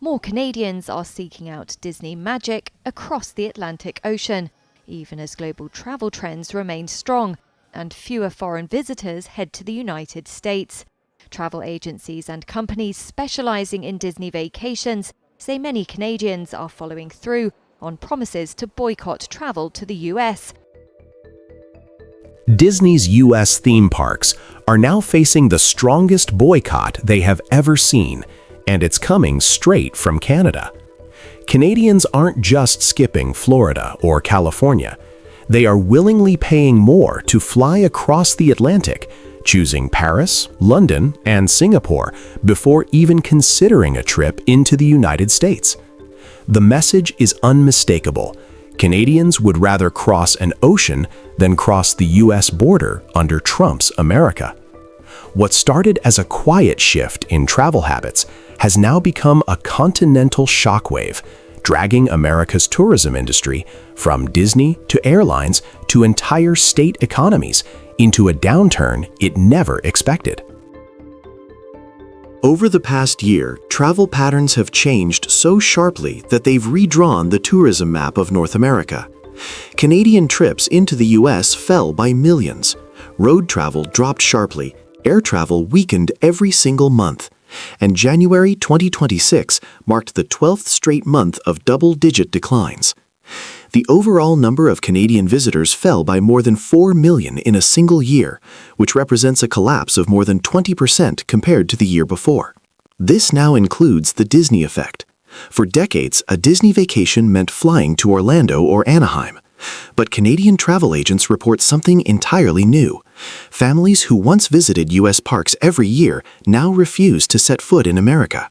More Canadians are seeking out Disney magic across the Atlantic Ocean, even as global travel trends remain strong and fewer foreign visitors head to the United States. Travel agencies and companies specializing in Disney vacations say many Canadians are following through on promises to boycott travel to the US. Disney's U.S. theme parks are now facing the strongest boycott they have ever seen, and it's coming straight from Canada. Canadians aren't just skipping Florida or California. They are willingly paying more to fly across the Atlantic, choosing Paris, London, and Singapore before even considering a trip into the United States. The message is unmistakable. Canadians would rather cross an ocean than cross the U.S. border under Trump's America. What started as a quiet shift in travel habits has now become a continental shockwave, dragging America's tourism industry from Disney to airlines to entire state economies into a downturn it never expected. Over the past year, travel patterns have changed so sharply that they've redrawn the tourism map of North America. Canadian trips into the U.S. fell by millions. Road travel dropped sharply, air travel weakened every single month, and January 2026 marked the 12th straight month of double-digit declines. The overall number of Canadian visitors fell by more than 4 million in a single year, which represents a collapse of more than 20% compared to the year before. This now includes the Disney effect. For decades, a Disney vacation meant flying to Orlando or Anaheim. But Canadian travel agents report something entirely new. Families who once visited U.S. parks every year now refuse to set foot in America.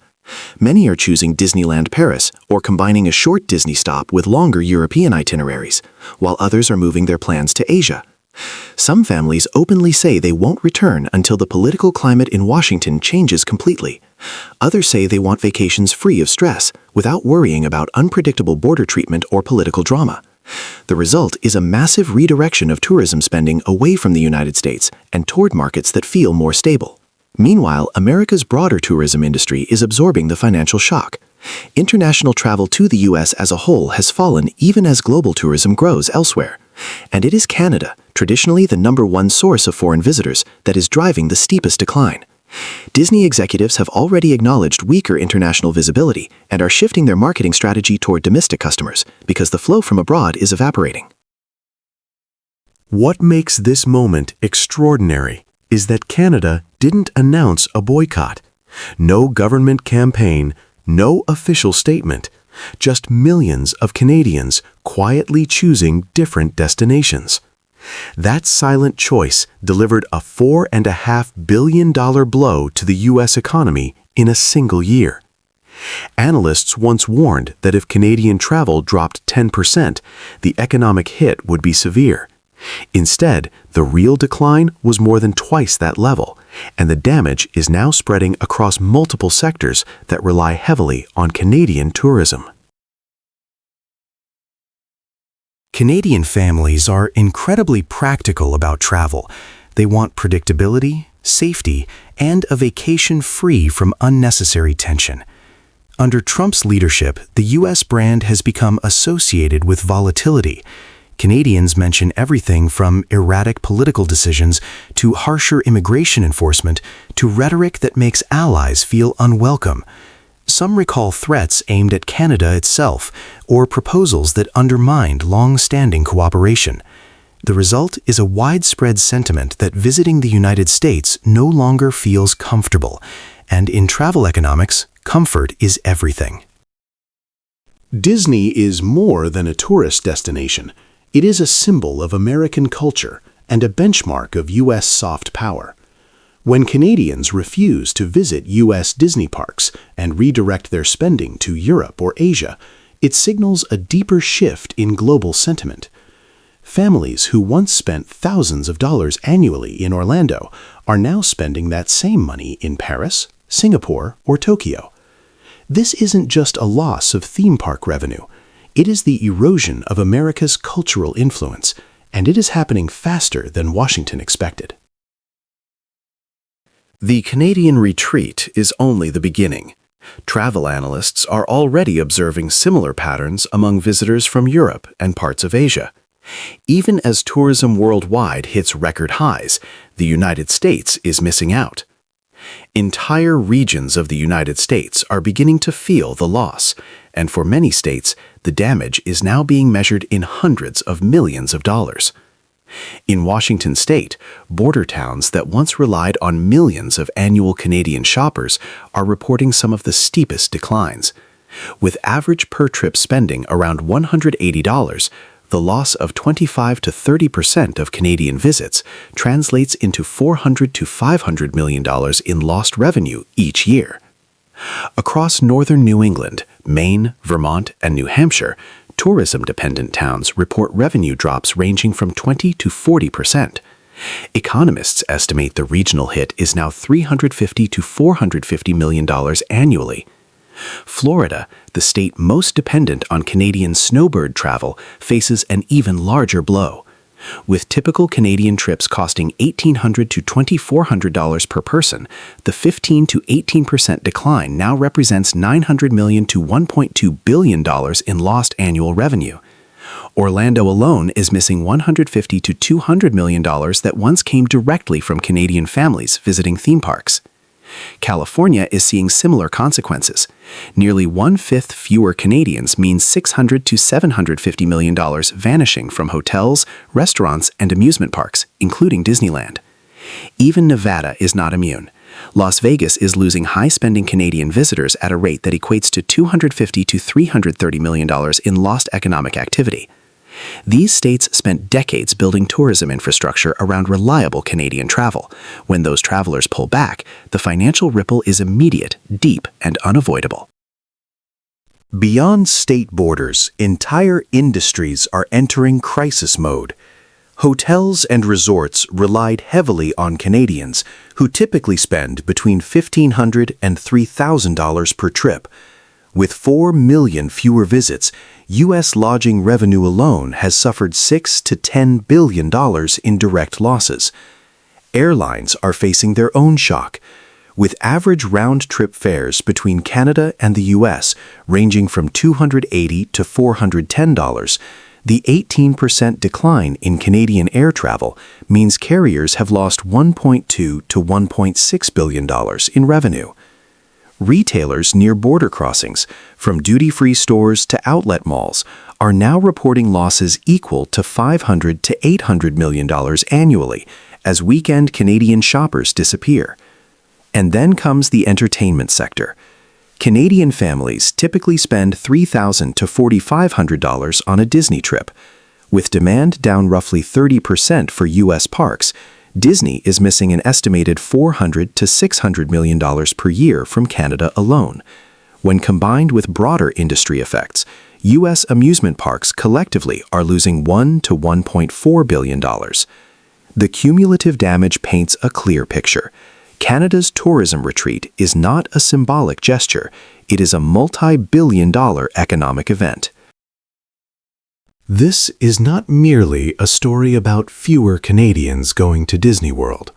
Many are choosing Disneyland Paris or combining a short Disney stop with longer European itineraries, while others are moving their plans to Asia. Some families openly say they won't return until the political climate in Washington changes completely. Others say they want vacations free of stress, without worrying about unpredictable border treatment or political drama. The result is a massive redirection of tourism spending away from the United States and toward markets that feel more stable. Meanwhile, America's broader tourism industry is absorbing the financial shock. International travel to the U.S. as a whole has fallen even as global tourism grows elsewhere. And it is Canada, traditionally the #1 source of foreign visitors, that is driving the steepest decline. Disney executives have already acknowledged weaker international visibility and are shifting their marketing strategy toward domestic customers because the flow from abroad is evaporating. What makes this moment extraordinary is that Canada didn't announce a boycott. No government campaign, no official statement, just millions of Canadians quietly choosing different destinations. That silent choice delivered a $4.5 billion blow to the U.S. economy in a single year. Analysts once warned that if Canadian travel dropped 10%, the economic hit would be severe. Instead, the real decline was more than twice that level, and the damage is now spreading across multiple sectors that rely heavily on Canadian tourism. Canadian families are incredibly practical about travel. They want predictability, safety, and a vacation free from unnecessary tension. Under Trump's leadership, the U.S. brand has become associated with volatility. Canadians mention everything from erratic political decisions to harsher immigration enforcement to rhetoric that makes allies feel unwelcome. Some recall threats aimed at Canada itself or proposals that undermined long-standing cooperation. The result is a widespread sentiment that visiting the United States no longer feels comfortable, and in travel economics, comfort is everything. Disney is more than a tourist destination. It is a symbol of American culture and a benchmark of U.S. soft power. When Canadians refuse to visit U.S. Disney parks and redirect their spending to Europe or Asia, it signals a deeper shift in global sentiment. Families who once spent thousands of dollars annually in Orlando are now spending that same money in Paris, Singapore, or Tokyo. This isn't just a loss of theme park revenue. It is the erosion of America's cultural influence, and it is happening faster than Washington expected. The Canadian retreat is only the beginning. Travel analysts are already observing similar patterns among visitors from Europe and parts of Asia. Even as tourism worldwide hits record highs, the United States is missing out. Entire regions of the United States are beginning to feel the loss, and for many states, the damage is now being measured in hundreds of millions of dollars. In Washington state, border towns that once relied on millions of annual Canadian shoppers are reporting some of the steepest declines. With average per-trip spending around $180, the loss of 25 to 30% of Canadian visits translates into $400 to $500 million in lost revenue each year. Across northern New England, Maine, Vermont, and New Hampshire, tourism-dependent towns report revenue drops ranging from 20 to 40%. Economists estimate the regional hit is now $350 to $450 million annually. Florida, the state most dependent on Canadian snowbird travel, faces an even larger blow. With typical Canadian trips costing $1,800 to $2,400 per person, the 15 to 18% decline now represents $900 million to $1.2 billion in lost annual revenue. Orlando alone is missing $150 to $200 million that once came directly from Canadian families visiting theme parks. California is seeing similar consequences. Nearly one-fifth fewer Canadians means $600 to $750 million vanishing from hotels, restaurants, and amusement parks, including Disneyland. Even Nevada is not immune. Las Vegas is losing high-spending Canadian visitors at a rate that equates to $250 to $330 million in lost economic activity. These states spent decades building tourism infrastructure around reliable Canadian travel. When those travelers pull back, the financial ripple is immediate, deep, and unavoidable. Beyond state borders, entire industries are entering crisis mode. Hotels and resorts relied heavily on Canadians, who typically spend between $1,500 and $3,000 per trip. With 4 million fewer visits, U.S. lodging revenue alone has suffered $6 to $10 billion in direct losses. Airlines are facing their own shock, with average round-trip fares between Canada and the U.S. ranging from $280 to $410. The 18% decline in Canadian air travel means carriers have lost $1.2 to $1.6 billion in revenue. Retailers near border crossings, from duty-free stores to outlet malls, are now reporting losses equal to $500 to $800 million annually as weekend Canadian shoppers disappear. And then comes the entertainment sector. Canadian families typically spend $3,000 to $4,500 on a Disney trip. With demand down roughly 30% for U.S. parks, Disney is missing an estimated $400 to $600 million per year from Canada alone. When combined with broader industry effects, U.S. amusement parks collectively are losing $1 to $1.4 billion. The cumulative damage paints a clear picture. Canada's tourism retreat is not a symbolic gesture, it is a multi-billion-dollar economic event. This is not merely a story about fewer Canadians going to Disney World.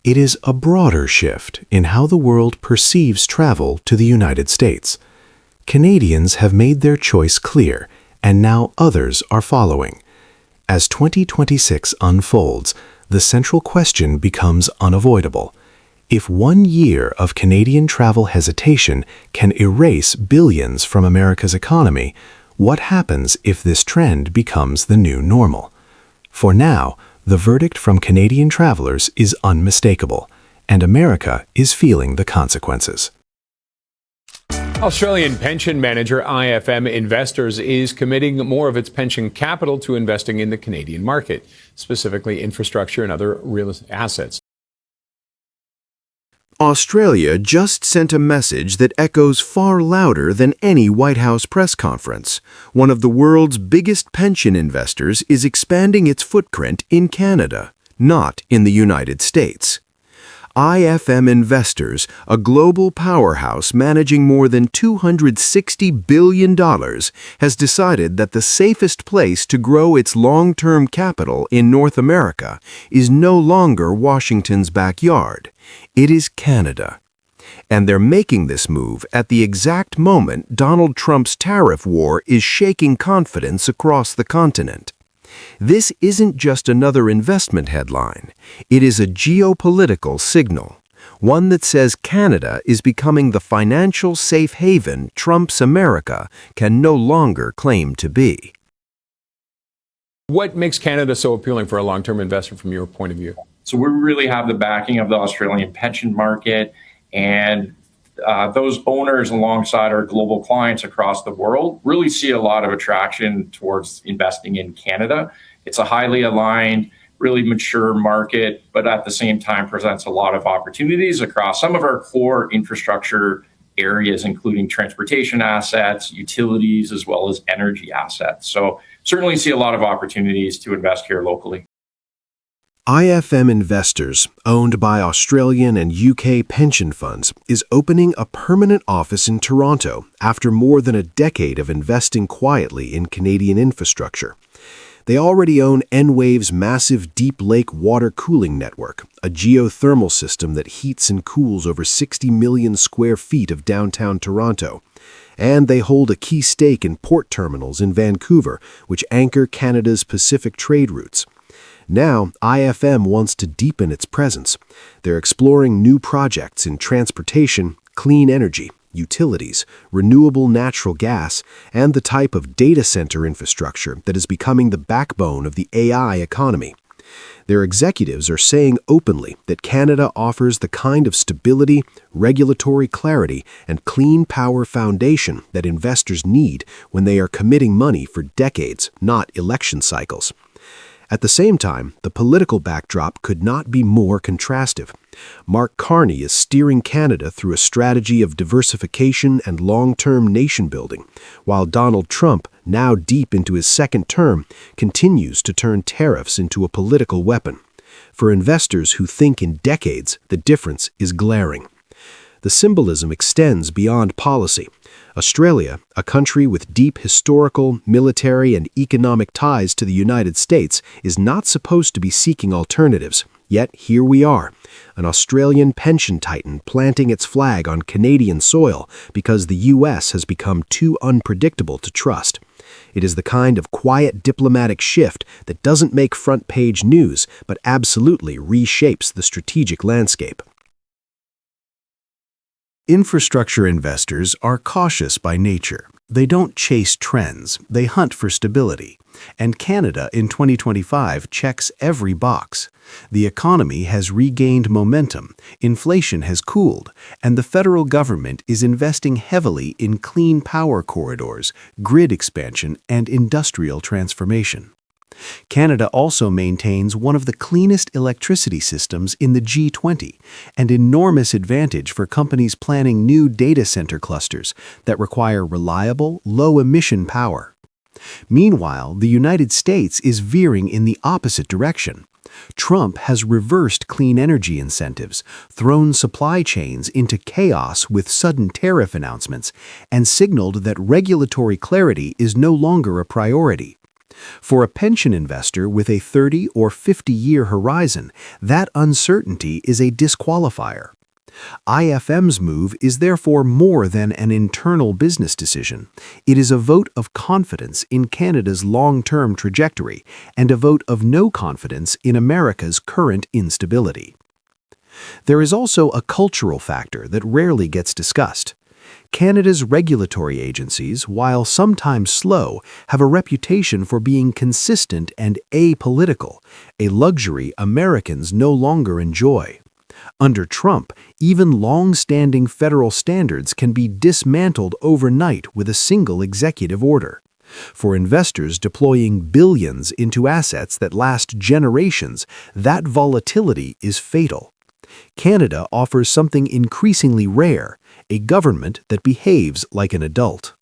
It is a broader shift in how the world perceives travel to the United States. Canadians have made their choice clear, and now others are following. As 2026 unfolds, the central question becomes unavoidable. If 1 year of Canadian travel hesitation can erase billions from America's economy, what happens if this trend becomes the new normal? For now, the verdict from Canadian travelers is unmistakable, and America is feeling the consequences. Australian pension manager IFM Investors is committing more of its pension capital to investing in the Canadian market, specifically infrastructure and other real assets. Australia just sent a message that echoes far louder than any White House press conference. One of the world's biggest pension investors is expanding its footprint in Canada, not in the United States. IFM Investors, a global powerhouse managing more than $260 billion, has decided that the safest place to grow its long-term capital in North America is no longer Washington's backyard. It is Canada. And they're making this move at the exact moment Donald Trump's tariff war is shaking confidence across the continent. This isn't just another investment headline. It is a geopolitical signal, one that says Canada is becoming the financial safe haven Trump's America can no longer claim to be. What makes Canada so appealing for a long-term investor from your point of view? So we really have the backing of the Australian pension market, and those owners alongside our global clients across the world really see a lot of attraction towards investing in Canada. It's a highly aligned, really mature market, but at the same time presents a lot of opportunities across some of our core infrastructure areas, including transportation assets, utilities, as well as energy assets. So certainly see a lot of opportunities to invest here locally. IFM Investors, owned by Australian and UK pension funds, is opening a permanent office in Toronto after more than a decade of investing quietly in Canadian infrastructure. They already own Enwave's massive deep lake water cooling network, a geothermal system that heats and cools over 60 million square feet of downtown Toronto. And they hold a key stake in port terminals in Vancouver, which anchor Canada's Pacific trade routes. Now, IFM wants to deepen its presence. They're exploring new projects in transportation, clean energy, utilities, renewable natural gas, and the type of data center infrastructure that is becoming the backbone of the AI economy. Their executives are saying openly that Canada offers the kind of stability, regulatory clarity, and clean power foundation that investors need when they are committing money for decades, not election cycles. At the same time, the political backdrop could not be more contrastive. Mark Carney is steering Canada through a strategy of diversification and long-term nation-building, while Donald Trump, now deep into his second term, continues to turn tariffs into a political weapon. For investors who think in decades, the difference is glaring. The symbolism extends beyond policy. Australia, a country with deep historical, military, and economic ties to the United States, is not supposed to be seeking alternatives. Yet here we are, an Australian pension titan planting its flag on Canadian soil because the U.S. has become too unpredictable to trust. It is the kind of quiet diplomatic shift that doesn't make front-page news, but absolutely reshapes the strategic landscape. Infrastructure investors are cautious by nature. They don't chase trends, they hunt for stability. And Canada in 2025 checks every box. The economy has regained momentum, inflation has cooled, and the federal government is investing heavily in clean power corridors, grid expansion, and industrial transformation. Canada also maintains one of the cleanest electricity systems in the G20, an enormous advantage for companies planning new data center clusters that require reliable, low-emission power. Meanwhile, the United States is veering in the opposite direction. Trump has reversed clean energy incentives, thrown supply chains into chaos with sudden tariff announcements, and signaled that regulatory clarity is no longer a priority. For a pension investor with a 30 or 50-year horizon, that uncertainty is a disqualifier. IFM's move is therefore more than an internal business decision. It is a vote of confidence in Canada's long-term trajectory and a vote of no confidence in America's current instability. There is also a cultural factor that rarely gets discussed. Canada's regulatory agencies, while sometimes slow, have a reputation for being consistent and apolitical, a luxury Americans no longer enjoy. Under Trump, even long-standing federal standards can be dismantled overnight with a single executive order. For investors deploying billions into assets that last generations, that volatility is fatal. Canada offers something increasingly rare, a government that behaves like an adult.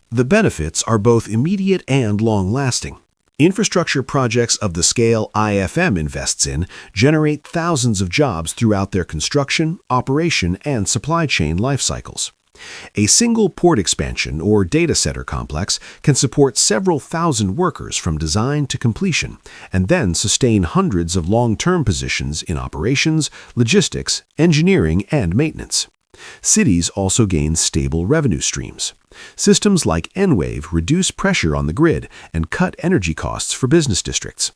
The benefits are both immediate and long-lasting. Infrastructure projects of the scale IFM invests in generate thousands of jobs throughout their construction, operation, and supply chain life cycles. A single port expansion or data center complex can support several thousand workers from design to completion, and then sustain hundreds of long-term positions in operations, logistics, engineering, and maintenance. Cities also gain stable revenue streams. Systems like Enwave reduce pressure on the grid and cut energy costs for business districts.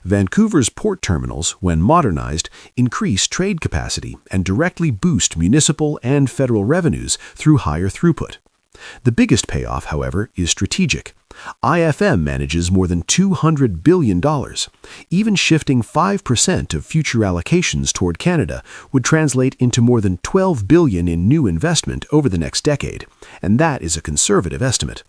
Vancouver's port terminals, when modernized, increase trade capacity and directly boost municipal and federal revenues through higher throughput. The biggest payoff, however, is strategic. IFM manages more than $200 billion. Even shifting 5% of future allocations toward Canada would translate into more than $12 billion in new investment over the next decade, and that is a conservative estimate.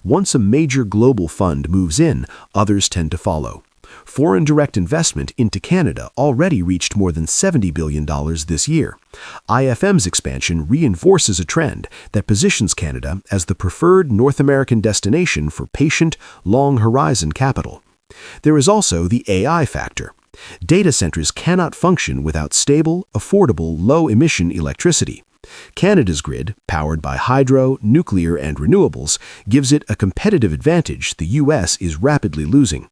Once a major global fund moves in, others tend to follow. Foreign direct investment into Canada already reached more than $70 billion this year. IFM's expansion reinforces a trend that positions Canada as the preferred North American destination for patient, long-horizon capital. There is also the AI factor. Data centers cannot function without stable, affordable, low-emission electricity. Canada's grid, powered by hydro, nuclear, and renewables, gives it a competitive advantage the U.S. is rapidly losing.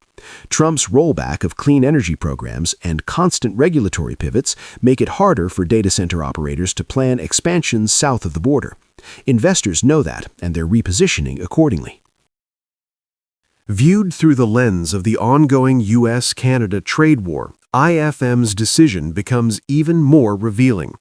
Trump's rollback of clean energy programs and constant regulatory pivots make it harder for data center operators to plan expansions south of the border. Investors know that, and they're repositioning accordingly. Viewed through the lens of the ongoing U.S.-Canada trade war, IFM's decision becomes even more revealing.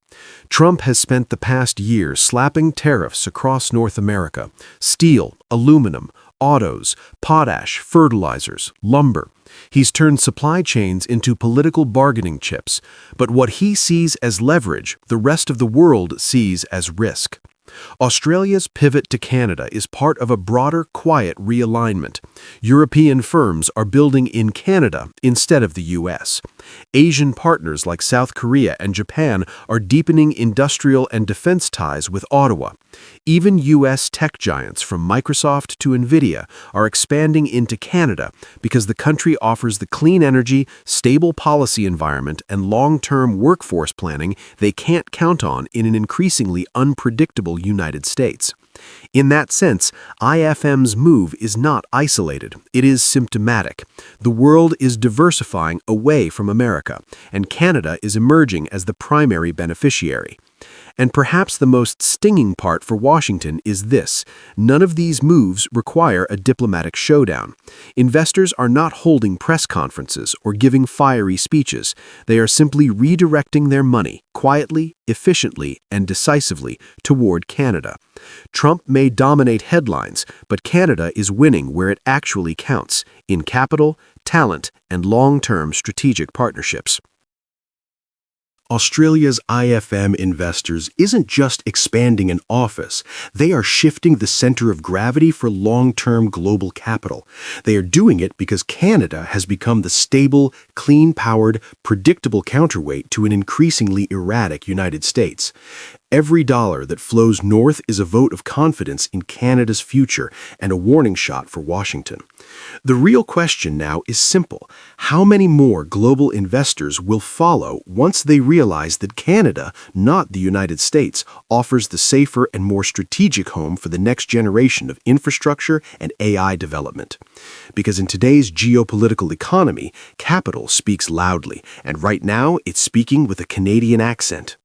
Trump has spent the past year slapping tariffs across North America: steel, aluminum, autos, potash, fertilizers, lumber. He's turned supply chains into political bargaining chips, but what he sees as leverage, the rest of the world sees as risk. Australia's pivot to Canada is part of a broader, quiet realignment. European firms are building in Canada instead of the U.S. Asian partners like South Korea and Japan are deepening industrial and defense ties with Ottawa. Even U.S. tech giants from Microsoft to NVIDIA are expanding into Canada because the country offers the clean energy, stable policy environment, and long-term workforce planning they can't count on in an increasingly unpredictable United States. In that sense, IFM's move is not isolated. It is symptomatic. The world is diversifying away from America, and Canada is emerging as the primary beneficiary. And perhaps the most stinging part for Washington is this: none of these moves require a diplomatic showdown. Investors are not holding press conferences or giving fiery speeches. They are simply redirecting their money quietly, efficiently, and decisively toward Canada. Trump may dominate headlines, but Canada is winning where it actually counts: in capital, talent, and long-term strategic partnerships. Australia's IFM investors isn't just expanding an office, they are shifting the center of gravity for long-term global capital. They are doing it because Canada has become the stable, clean-powered, predictable counterweight to an increasingly erratic United States. Every dollar that flows north is a vote of confidence in Canada's future and a warning shot for Washington. The real question now is simple: how many more global investors will follow once they realize that Canada, not the United States, offers the safer and more strategic home for the next generation of infrastructure and AI development? Because in today's geopolitical economy, capital speaks loudly, and right now it's speaking with a Canadian accent.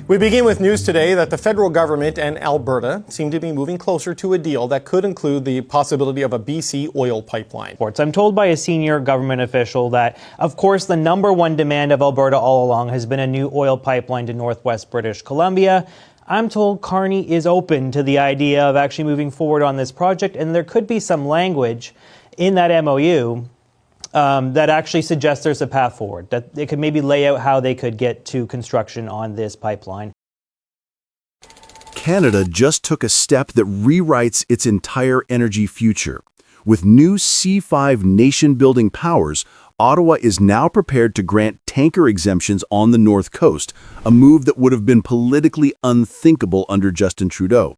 We begin with news today that the federal government and Alberta seem to be moving closer to a deal that could include the possibility of a BC oil pipeline. I'm told by a senior government official that, of course, the number one demand of Alberta all along has been a new oil pipeline to northwest British Columbia. I'm told Carney is open to the idea of actually moving forward on this project, and there could be some language in that MOU that actually suggests there's a path forward, that they could maybe lay out how they could get to construction on this pipeline. Canada just took a step that rewrites its entire energy future. With new C5 nation-building powers, Ottawa is now prepared to grant tanker exemptions on the North Coast, a move that would have been politically unthinkable under Justin Trudeau.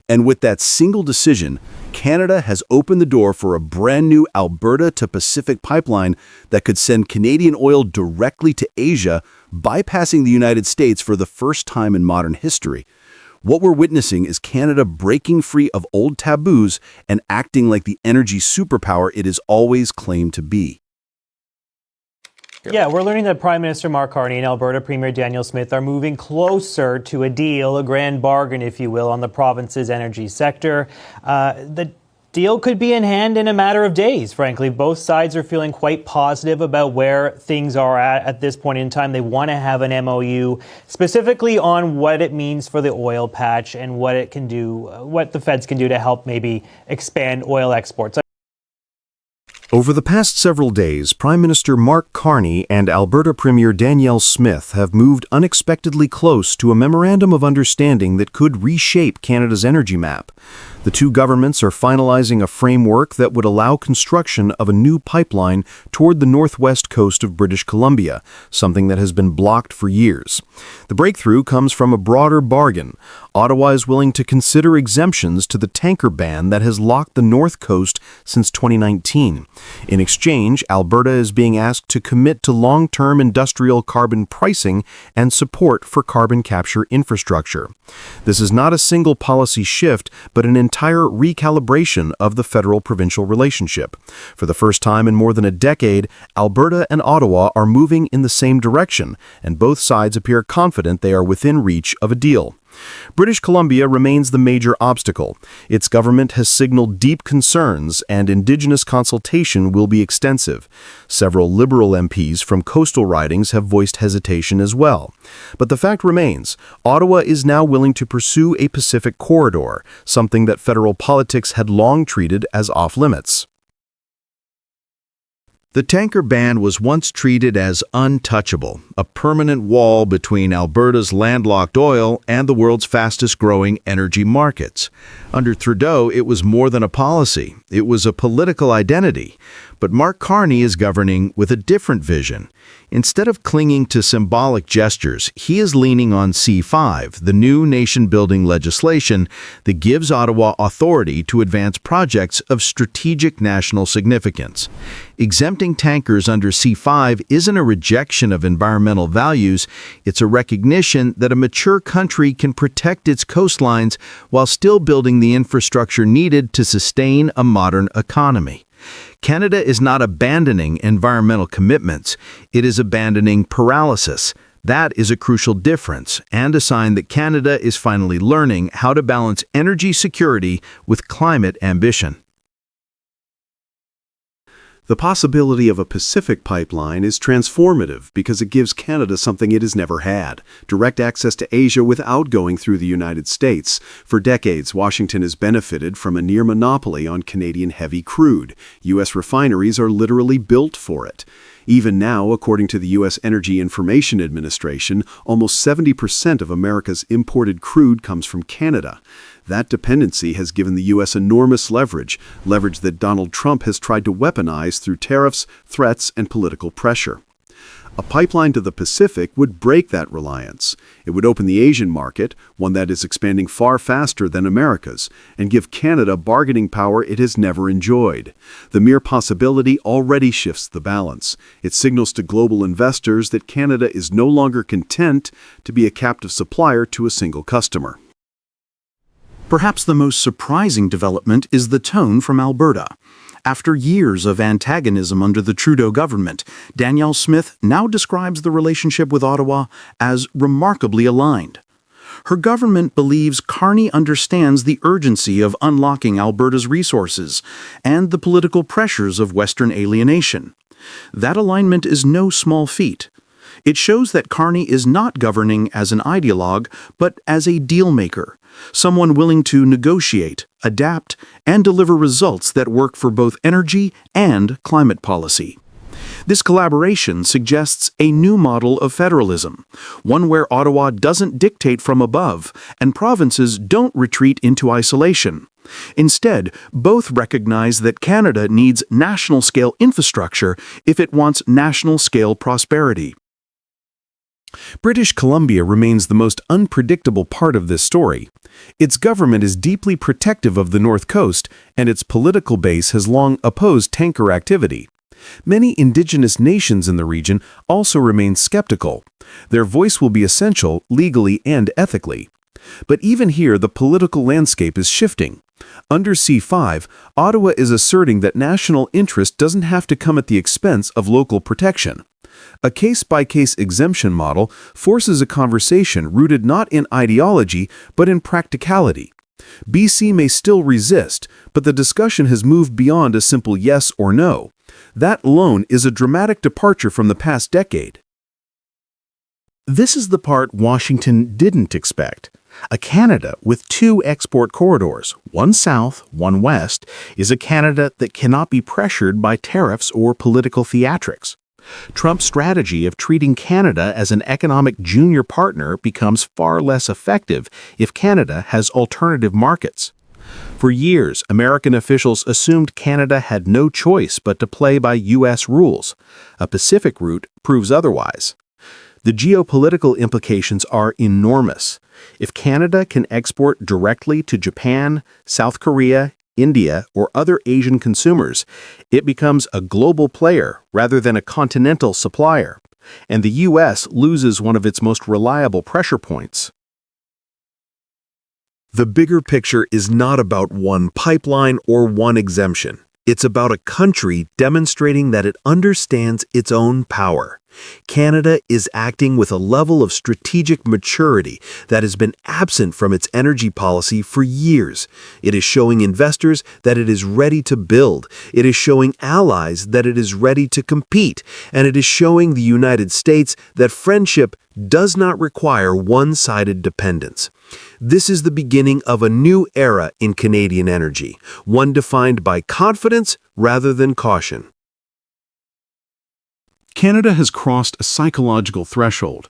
And with that single decision, Canada has opened the door for a brand new Alberta to Pacific pipeline that could send Canadian oil directly to Asia, bypassing the United States for the first time in modern history. What we're witnessing is Canada breaking free of old taboos and acting like the energy superpower it has always claimed to be. Yeah, we're learning that Prime Minister Mark Carney and Alberta Premier Danielle Smith are moving closer to a deal, a grand bargain, if you will, on the province's energy sector. The deal could be in hand in a matter of days, frankly. Both sides are feeling quite positive about where things are at this point in time. They want to have an MOU specifically on what it means for the oil patch and what it can do, what the feds can do to help maybe expand oil exports. Over the past several days, Prime Minister Mark Carney and Alberta Premier Danielle Smith have moved unexpectedly close to a memorandum of understanding that could reshape Canada's energy map. The two governments are finalizing a framework that would allow construction of a new pipeline toward the northwest coast of British Columbia, something that has been blocked for years. The breakthrough comes from a broader bargain. Ottawa is willing to consider exemptions to the tanker ban that has locked the north coast since 2019. In exchange, Alberta is being asked to commit to long-term industrial carbon pricing and support for carbon capture infrastructure. This is not a single policy shift, but an entire recalibration of the federal-provincial relationship. For the first time in more than a decade, Alberta and Ottawa are moving in the same direction, and both sides appear confident they are within reach of a deal. British Columbia remains the major obstacle. Its government has signaled deep concerns, and Indigenous consultation will be extensive. Several Liberal MPs from coastal ridings have voiced hesitation as well. But the fact remains, Ottawa is now willing to pursue a Pacific corridor, something that federal politics had long treated as off-limits. The tanker ban was once treated as untouchable, a permanent wall between Alberta's landlocked oil and the world's fastest-growing energy markets. Under Trudeau, it was more than a policy. It was a political identity. But Mark Carney is governing with a different vision. Instead of clinging to symbolic gestures, he is leaning on C5, the new nation-building legislation that gives Ottawa authority to advance projects of strategic national significance. Exempting tankers under C5 isn't a rejection of environmental values, it's a recognition that a mature country can protect its coastlines while still building the infrastructure needed to sustain a modern economy. Canada is not abandoning environmental commitments, it is abandoning paralysis. That is a crucial difference, and a sign that Canada is finally learning how to balance energy security with climate ambition. The possibility of a Pacific pipeline is transformative because it gives Canada something it has never had: direct access to Asia without going through the United States. For decades, Washington has benefited from a near monopoly on Canadian heavy crude. U.S. refineries are literally built for it. Even now, according to the U.S. Energy Information Administration, almost 70% of America's imported crude comes from Canada. That dependency has given the U.S. enormous leverage that Donald Trump has tried to weaponize through tariffs, threats, and political pressure. A pipeline to the Pacific would break that reliance. It would open the Asian market, one that is expanding far faster than America's, and give Canada bargaining power it has never enjoyed. The mere possibility already shifts the balance. It signals to global investors that Canada is no longer content to be a captive supplier to a single customer. Perhaps the most surprising development is the tone from Alberta. After years of antagonism under the Trudeau government, Danielle Smith now describes the relationship with Ottawa as remarkably aligned. Her government believes Carney understands the urgency of unlocking Alberta's resources and the political pressures of Western alienation. That alignment is no small feat. It shows that Carney is not governing as an ideologue, but as a deal-maker, someone willing to negotiate, adapt, and deliver results that work for both energy and climate policy. This collaboration suggests a new model of federalism, one where Ottawa doesn't dictate from above and provinces don't retreat into isolation. Instead, both recognize that Canada needs national-scale infrastructure if it wants national-scale prosperity. British Columbia remains the most unpredictable part of this story. Its government is deeply protective of the North Coast, and its political base has long opposed tanker activity. Many indigenous nations in the region also remain skeptical. Their voice will be essential legally and ethically. But even here, the political landscape is shifting. Under C5, Ottawa is asserting that national interest doesn't have to come at the expense of local protection. A case-by-case exemption model forces a conversation rooted not in ideology but in practicality. BC may still resist, but the discussion has moved beyond a simple yes or no. That alone is a dramatic departure from the past decade. This is the part Washington didn't expect. A Canada with two export corridors, one south, one west, is a Canada that cannot be pressured by tariffs or political theatrics. Trump's strategy of treating Canada as an economic junior partner becomes far less effective if Canada has alternative markets. For years, American officials assumed Canada had no choice but to play by U.S. rules. A Pacific route proves otherwise. The geopolitical implications are enormous. If Canada can export directly to Japan, South Korea, India, or other Asian consumers, it becomes a global player rather than a continental supplier, and the U.S. loses one of its most reliable pressure points. The bigger picture is not about one pipeline or one exemption. It's about a country demonstrating that it understands its own power. Canada is acting with a level of strategic maturity that has been absent from its energy policy for years. It is showing investors that it is ready to build. It is showing allies that it is ready to compete. And it is showing the United States that friendship does not require one-sided dependence. This is the beginning of a new era in Canadian energy, one defined by confidence rather than caution. Canada has crossed a psychological threshold.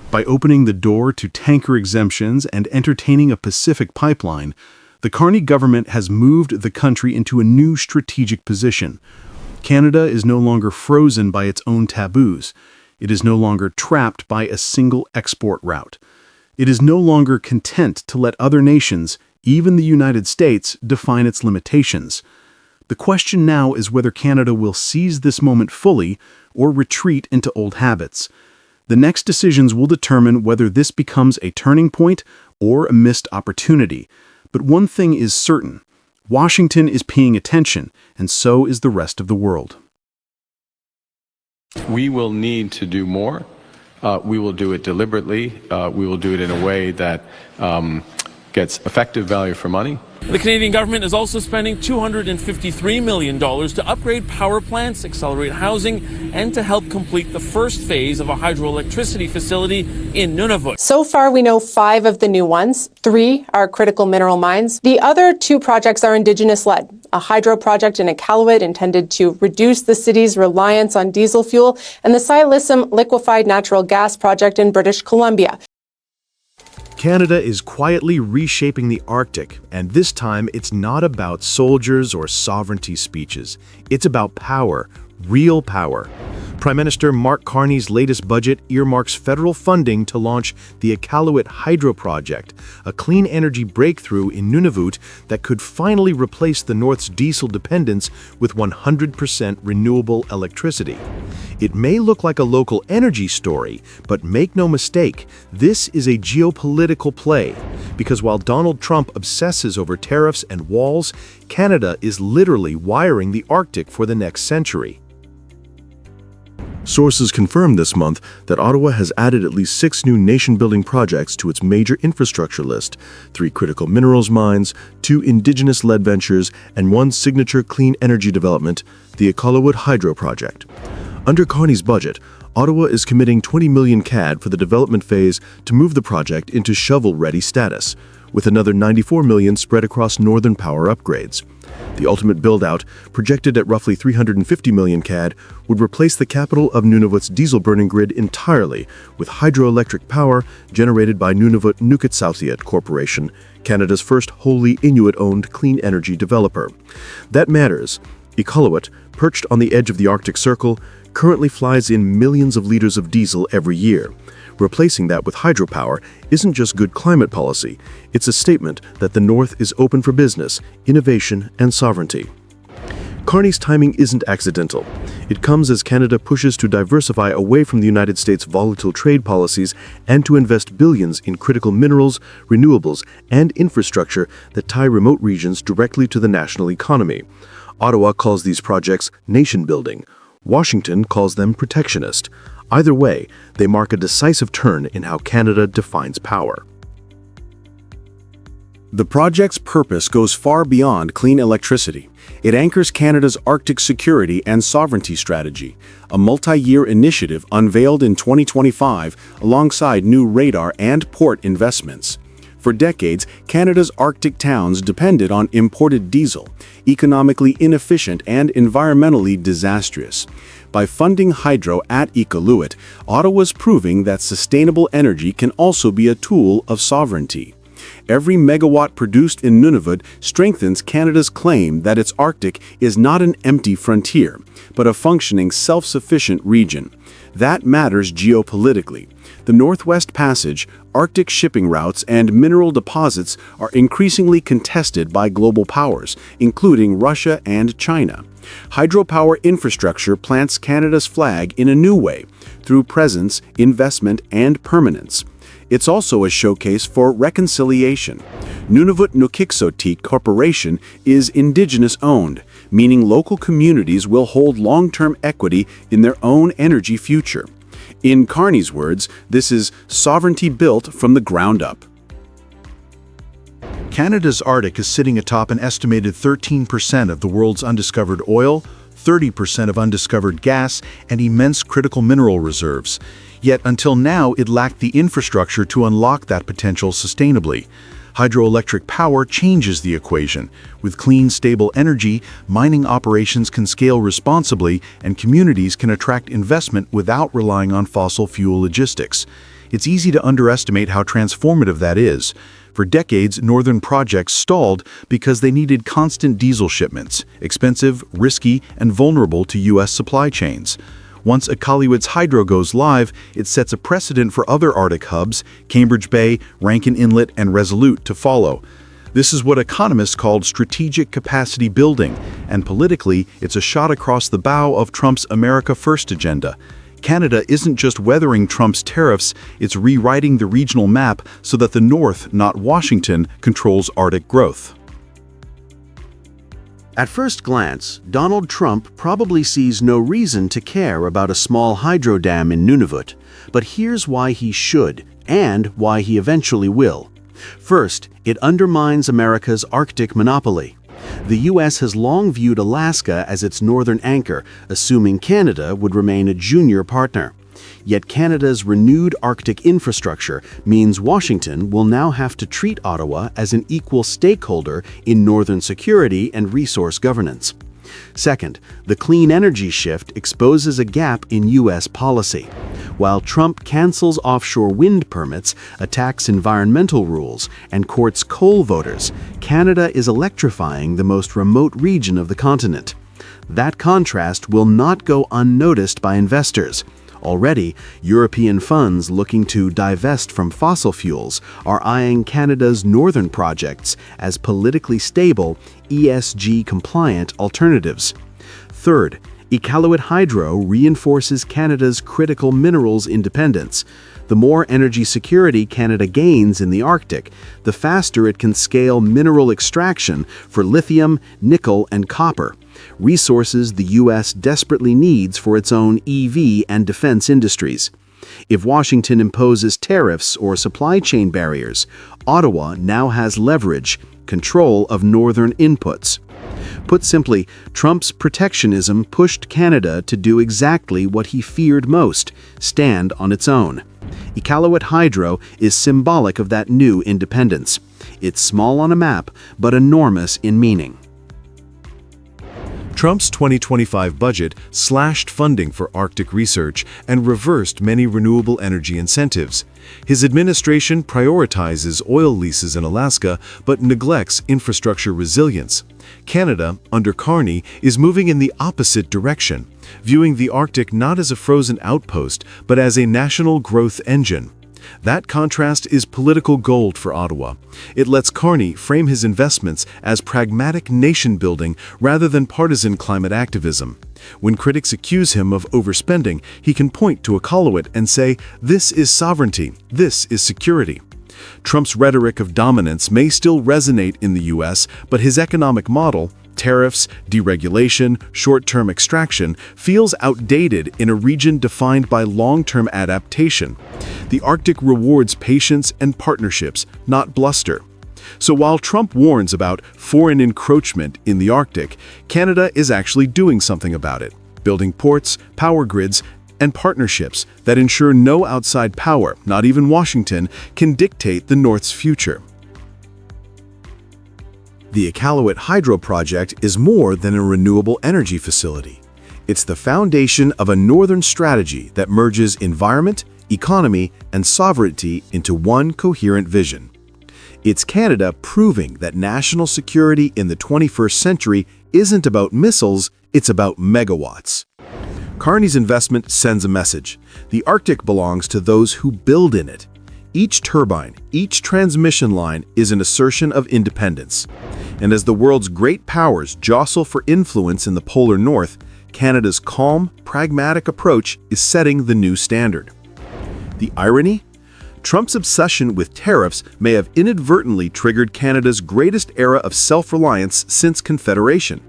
By opening the door to tanker exemptions and entertaining a Pacific pipeline, the Carney government has moved the country into a new strategic position. Canada is no longer frozen by its own taboos. It is no longer trapped by a single export route. It is no longer content to let other nations, even the United States, define its limitations. The question now is whether Canada will seize this moment fully or retreat into old habits. The next decisions will determine whether this becomes a turning point or a missed opportunity. But one thing is certain: Washington is paying attention, and so is the rest of the world. We will need to do more. We will do it deliberately. We will do it in a way that gets effective value for money. The Canadian government is also spending $253 million to upgrade power plants, accelerate housing, and to help complete the first phase of a hydroelectricity facility in Nunavut. So far, we know 5 of the new ones. 3 are critical mineral mines. The other 2 projects are Indigenous-led, a hydro project in Iqaluit intended to reduce the city's reliance on diesel fuel, and the Self-reliance liquefied natural gas project in British Columbia. Canada is quietly reshaping the Arctic, and this time it's not about soldiers or sovereignty speeches. It's about power, real power. Prime Minister Mark Carney's latest budget earmarks federal funding to launch the Iqaluit Hydro Project, a clean energy breakthrough in Nunavut that could finally replace the North's diesel dependence with 100% renewable electricity. It may look like a local energy story, but make no mistake, this is a geopolitical play. Because while Donald Trump obsesses over tariffs and walls, Canada is literally wiring the Arctic for the next century. Sources confirmed this month that Ottawa has added at least 6 new nation-building projects to its major infrastructure list: 3 critical minerals mines, 2 Indigenous-led ventures, and 1 signature clean energy development, the Iqaluit Hydro Project. Under Carney's budget, Ottawa is committing 20 million CAD for the development phase to move the project into shovel-ready status, with another 94 million spread across northern power upgrades. The ultimate build-out, projected at roughly 350 million CAD, would replace the capital of Nunavut's diesel-burning grid entirely with hydroelectric power generated by Nunavut Nukitsiatsiut Corporation, Canada's first wholly Inuit-owned clean energy developer. That matters. Iqaluit, perched on the edge of the Arctic Circle, currently flies in millions of liters of diesel every year. Replacing that with hydropower isn't just good climate policy, it's a statement that the North is open for business, innovation, and sovereignty. Carney's timing isn't accidental. It comes as Canada pushes to diversify away from the United States' volatile trade policies and to invest billions in critical minerals, renewables, and infrastructure that tie remote regions directly to the national economy. Ottawa calls these projects nation-building. Washington calls them protectionist. Either way, they mark a decisive turn in how Canada defines power. The project's purpose goes far beyond clean electricity. It anchors Canada's Arctic security and sovereignty strategy, a multi-year initiative unveiled in 2025 alongside new radar and port investments. For decades, Canada's Arctic towns depended on imported diesel, economically inefficient and environmentally disastrous. By funding hydro at Iqaluit, Ottawa's proving that sustainable energy can also be a tool of sovereignty. Every megawatt produced in Nunavut strengthens Canada's claim that its Arctic is not an empty frontier, but a functioning self-sufficient region. That matters geopolitically. The Northwest Passage, Arctic shipping routes, and mineral deposits are increasingly contested by global powers, including Russia and China. Hydropower infrastructure plants Canada's flag in a new way, through presence, investment, and permanence. It's also a showcase for reconciliation. Nunavut Nukiksottit Corporation is Indigenous-owned, meaning local communities will hold long-term equity in their own energy future. In Carney's words, this is sovereignty built from the ground up. Canada's Arctic is sitting atop an estimated 13% of the world's undiscovered oil, 30% of undiscovered gas, and immense critical mineral reserves. Yet until now, it lacked the infrastructure to unlock that potential sustainably. Hydroelectric power changes the equation. With clean, stable energy, mining operations can scale responsibly and communities can attract investment without relying on fossil fuel logistics. It's easy to underestimate how transformative that is. For decades, northern projects stalled because they needed constant diesel shipments, expensive, risky, and vulnerable to U.S. supply chains. Once Iqaluit's hydro goes live, it sets a precedent for other Arctic hubs, Cambridge Bay, Rankin Inlet, and Resolute, to follow. This is what economists called strategic capacity building, and politically, it's a shot across the bow of Trump's America First agenda. Canada isn't just weathering Trump's tariffs, it's rewriting the regional map so that the North, not Washington, controls Arctic growth. At first glance, Donald Trump probably sees no reason to care about a small hydro dam in Nunavut, but here's why he should, and why he eventually will. First, it undermines America's Arctic monopoly. The U.S. has long viewed Alaska as its northern anchor, assuming Canada would remain a junior partner. Yet Canada's renewed Arctic infrastructure means Washington will now have to treat Ottawa as an equal stakeholder in northern security and resource governance. Second, the clean energy shift exposes a gap in U.S. policy. While Trump cancels offshore wind permits, attacks environmental rules, and courts coal voters, Canada is electrifying the most remote region of the continent. That contrast will not go unnoticed by investors. Already, European funds looking to divest from fossil fuels are eyeing Canada's northern projects as politically stable, ESG-compliant alternatives. Third, Iqaluit Hydro reinforces Canada's critical minerals independence. The more energy security Canada gains in the Arctic, the faster it can scale mineral extraction for lithium, nickel, and copper, resources the U.S. desperately needs for its own EV and defense industries. If Washington imposes tariffs or supply chain barriers, Ottawa now has leverage, control of northern inputs. Put simply, Trump's protectionism pushed Canada to do exactly what he feared most: stand on its own. Iqaluit Hydro is symbolic of that new independence. It's small on a map, but enormous in meaning. Trump's 2025 budget slashed funding for Arctic research and reversed many renewable energy incentives. His administration prioritizes oil leases in Alaska but neglects infrastructure resilience. Canada, under Carney, is moving in the opposite direction, viewing the Arctic not as a frozen outpost but as a national growth engine. That contrast is political gold for Ottawa. It lets Carney frame his investments as pragmatic nation-building rather than partisan climate activism. When critics accuse him of overspending, he can point to Iqaluit and say, "This is sovereignty, this is security." Trump's rhetoric of dominance may still resonate in the US, but his economic model, tariffs, deregulation, short-term extraction, feels outdated in a region defined by long-term adaptation. The Arctic rewards patience and partnerships, not bluster. So while Trump warns about foreign encroachment in the Arctic, Canada is actually doing something about it, building ports, power grids, and partnerships that ensure no outside power, not even Washington, can dictate the North's future. The Iqaluit Hydro Project is more than a renewable energy facility. It's the foundation of a northern strategy that merges environment, economy, and sovereignty into one coherent vision. It's Canada proving that national security in the 21st century isn't about missiles, it's about megawatts. Carney's investment sends a message. The Arctic belongs to those who build in it. Each turbine, each transmission line is an assertion of independence. And as the world's great powers jostle for influence in the polar north, Canada's calm, pragmatic approach is setting the new standard. The irony? Trump's obsession with tariffs may have inadvertently triggered Canada's greatest era of self-reliance since Confederation.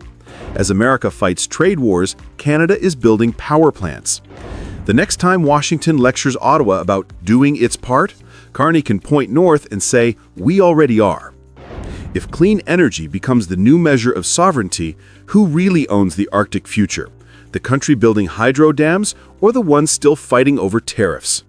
As America fights trade wars, Canada is building power plants. The next time Washington lectures Ottawa about doing its part, Carney can point north and say, "We already are." If clean energy becomes the new measure of sovereignty, who really owns the Arctic future? The country building hydro dams or the one still fighting over tariffs?